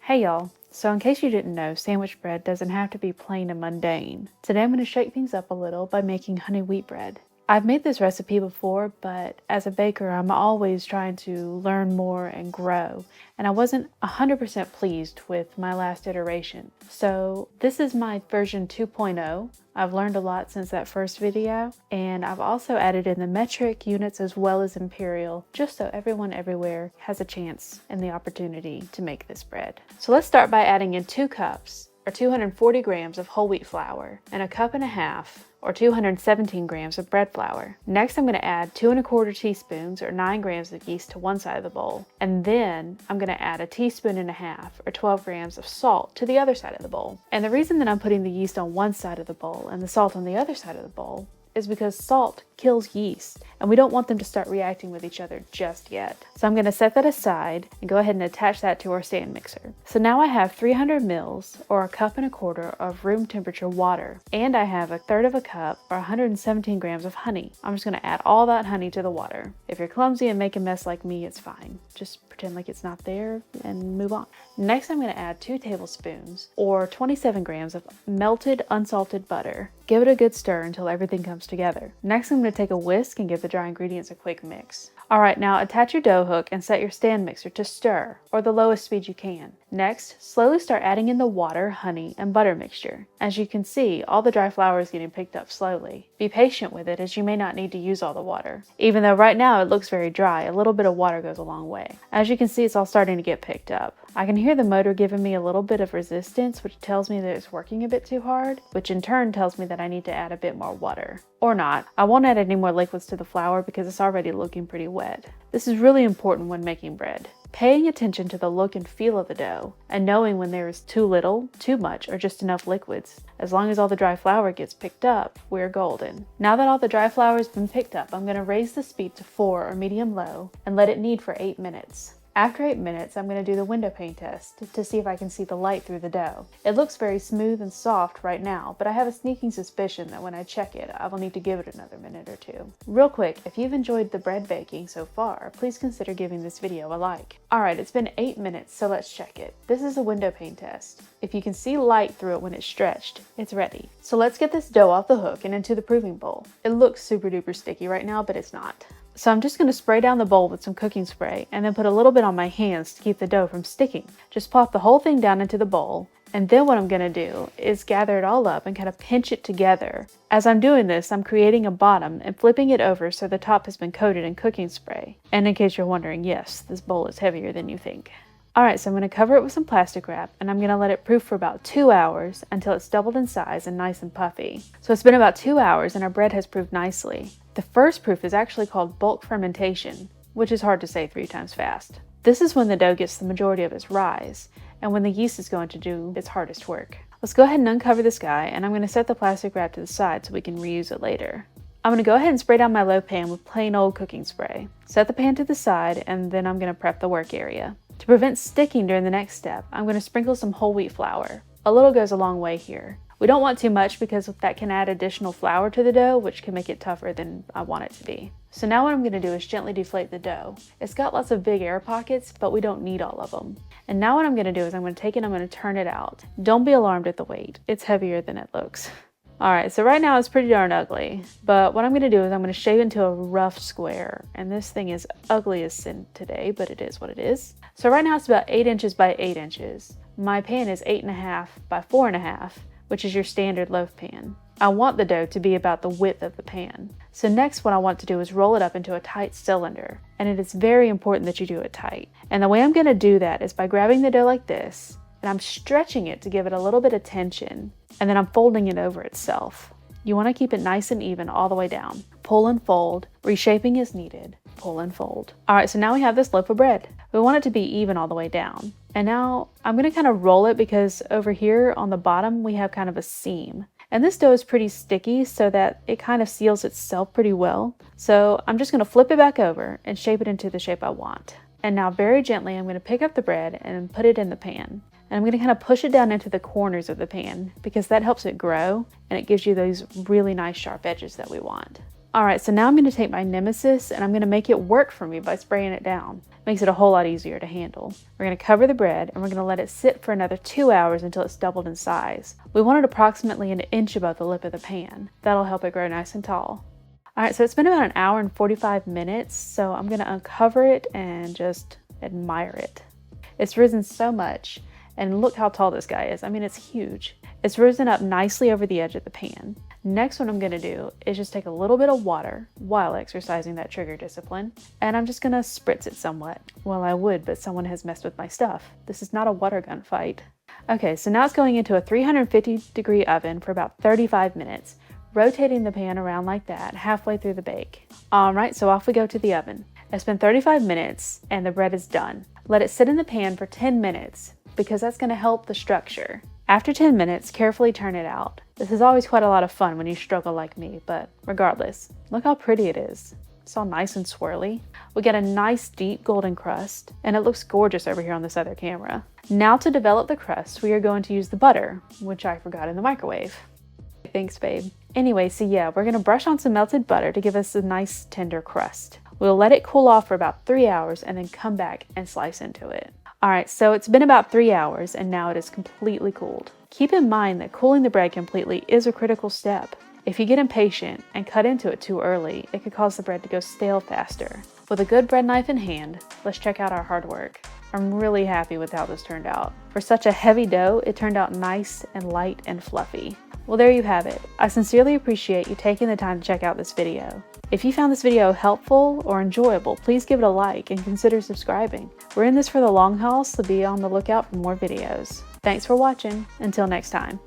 Hey y'all, so in case you didn't know, sandwich bread doesn't have to be plain and mundane. Today I'm going to shake things up a little by making honey wheat bread. I've made this recipe before, but as a baker I'm always trying to learn more and grow, and I wasn't 100% pleased with my last iteration. So this is my version 2.0. I've learned a lot since that first video, and I've also added in the metric units as well as imperial, just so everyone everywhere has a chance and the opportunity to make this bread. So let's start by adding in 2 cups, or 240 grams of whole wheat flour, and 1.5 cups, or 217 grams of bread flour. Next, I'm going to add 2 1/4 teaspoons, or 9 grams of yeast to one side of the bowl. And then I'm going to add 1.5 teaspoons, or 12 grams of salt to the other side of the bowl. And the reason that I'm putting the yeast on one side of the bowl and the salt on the other side of the bowl is because salt kills yeast, and we don't want them to start reacting with each other just yet. So I'm going to set that aside and go ahead and attach that to our stand mixer. So now I have 300 mils, or 1.25 cups of room temperature water, and I have 1/3 cup, or 117 grams of honey. I'm just going to add all that honey to the water. If you're clumsy and make a mess like me, it's fine. Just pretend like it's not there and move on. Next, I'm going to add 2 tablespoons, or 27 grams of melted unsalted butter. Give it a good stir until everything comes together. Next, I'm going to take a whisk and give the dry ingredients a quick mix. Alright, now attach your dough hook and set your stand mixer to stir, or the lowest speed you can. Next, slowly start adding in the water, honey, and butter mixture. As you can see, all the dry flour is getting picked up slowly. Be patient with it, as you may not need to use all the water. Even though right now it looks very dry, a little bit of water goes a long way. As you can see, it's all starting to get picked up. I can hear the motor giving me a little bit of resistance, which tells me that it's working a bit too hard, which in turn tells me that I need to add a bit more water. Or not. I won't add any more liquids to the flour because it's already looking pretty wet. This is really important when making bread. Paying attention to the look and feel of the dough, and knowing when there is too little, too much, or just enough liquids. As long as all the dry flour gets picked up, we're golden. Now that all the dry flour has been picked up, I'm going to raise the speed to 4 or medium-low and let it knead for 8 minutes. After 8 minutes, I'm going to do the window pane test to see if I can see the light through the dough. It looks very smooth and soft right now, but I have a sneaking suspicion that when I check it, I will need to give it another minute or 2. Real quick, if you've enjoyed the bread baking so far, please consider giving this video a like. Alright, it's been 8 minutes, so let's check it. This is a window pane test. If you can see light through it when it's stretched, it's ready. So let's get this dough off the hook and into the proving bowl. It looks super duper sticky right now, but it's not. So I'm just going to spray down the bowl with some cooking spray and then put a little bit on my hands to keep the dough from sticking. Just plop the whole thing down into the bowl, and then what I'm going to do is gather it all up and kind of pinch it together. As I'm doing this, I'm creating a bottom and flipping it over so the top has been coated in cooking spray. And in case you're wondering, yes, this bowl is heavier than you think. Alright, so I'm going to cover it with some plastic wrap, and I'm going to let it proof for about 2 hours until it's doubled in size and nice and puffy. So it's been about 2 hours and our bread has proofed nicely. The first proof is actually called bulk fermentation, which is hard to say 3 times fast. This is when the dough gets the majority of its rise, and when the yeast is going to do its hardest work. Let's go ahead and uncover this guy, and I'm going to set the plastic wrap to the side so we can reuse it later. I'm going to go ahead and spray down my loaf pan with plain old cooking spray. Set the pan to the side, and then I'm going to prep the work area. To prevent sticking during the next step, I'm going to sprinkle some whole wheat flour. A little goes a long way here. We don't want too much because that can add additional flour to the dough, which can make it tougher than I want it to be. So now what I'm going to do is gently deflate the dough. It's got lots of big air pockets, but we don't need all of them. And now what I'm going to do is I'm going to take it and I'm going to turn it out. Don't be alarmed at the weight. It's heavier than it looks. Alright, so right now it's pretty darn ugly, but what I'm going to do is I'm going to shape it into a rough square, and this thing is ugly as sin today, but it is what it is. So right now it's about 8 inches by 8 inches. My pan is 8.5 by 4.5, which is your standard loaf pan. I want the dough to be about the width of the pan. So next what I want to do is roll it up into a tight cylinder, and it is very important that you do it tight. And the way I'm going to do that is by grabbing the dough like this, and I'm stretching it to give it a little bit of tension, and then I'm folding it over itself. You want to keep it nice and even all the way down. Pull and fold, reshaping as needed, pull and fold. Alright, so now we have this loaf of bread. We want it to be even all the way down. And now I'm going to kind of roll it because over here on the bottom we have kind of a seam. And this dough is pretty sticky so that it kind of seals itself pretty well. So I'm just going to flip it back over and shape it into the shape I want. And now very gently I'm going to pick up the bread and put it in the pan. And I'm going to kind of push it down into the corners of the pan because that helps it grow and it gives you those really nice sharp edges that we want. Alright, so now I'm going to take my nemesis and I'm going to make it work for me by spraying it down. Makes it a whole lot easier to handle. We're going to cover the bread and we're going to let it sit for another 2 hours until it's doubled in size. We want it approximately an inch above the lip of the pan. That'll help it grow nice and tall. Alright, so it's been about 1 hour and 45 minutes, so I'm going to uncover it and just admire it. It's risen so much, and look how tall this guy is. I mean, it's huge. It's risen up nicely over the edge of the pan. Next, what I'm going to do is just take a little bit of water while exercising that trigger discipline, and I'm just going to spritz it somewhat. Well, I would, but someone has messed with my stuff. This is not a water gun fight. Okay, so now it's going into a 350-degree oven for about 35 minutes. Rotating the pan around like that halfway through the bake. Alright, so off we go to the oven. It's been 35 minutes and the bread is done. Let it sit in the pan for 10 minutes because that's going to help the structure. After 10 minutes, carefully turn it out. This is always quite a lot of fun when you struggle like me, but regardless, look how pretty it is. It's all nice and swirly. We get a nice deep golden crust, and it looks gorgeous over here on this other camera. Now to develop the crust, we are going to use the butter, which I forgot in the microwave. Thanks, babe. Anyway, so yeah, we're gonna brush on some melted butter to give us a nice tender crust. We'll let it cool off for about 3 hours and then come back and slice into it. Alright, so it's been about 3 hours and now it is completely cooled. Keep in mind that cooling the bread completely is a critical step. If you get impatient and cut into it too early, it could cause the bread to go stale faster. With a good bread knife in hand, let's check out our hard work. I'm really happy with how this turned out. For such a heavy dough, it turned out nice and light and fluffy. Well, there you have it. I sincerely appreciate you taking the time to check out this video. If you found this video helpful or enjoyable, please give it a like and consider subscribing. We're in this for the long haul, so be on the lookout for more videos. Thanks for watching. Until next time.